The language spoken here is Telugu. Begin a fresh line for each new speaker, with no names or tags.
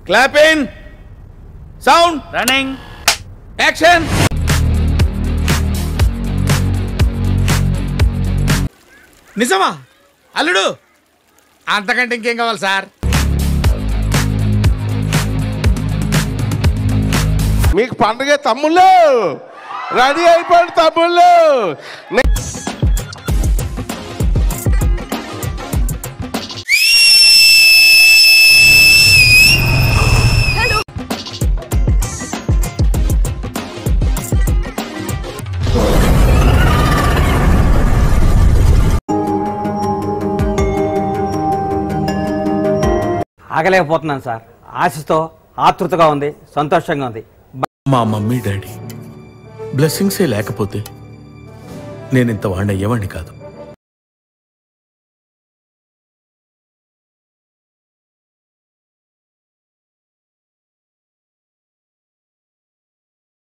Clap in, sound,
running,
action. నిజమా అల్లుడు? అంతకంటే ఇంకేం కావాలి సార్?
మీకు పండుగ తమ్ముళ్ళు, రెడీ అయిపోయింది తమ్ముళ్ళు.
ఆగలేకపోతున్నాను సార్. ఆశతో ఆతృతగా ఉంది, సంతోషంగా ఉంది.
మా మమ్మీ డాడీ బ్లెస్సింగ్సే లేకపోతే నేను ఇంత వాడిని అయ్యేవాడిని కాదు.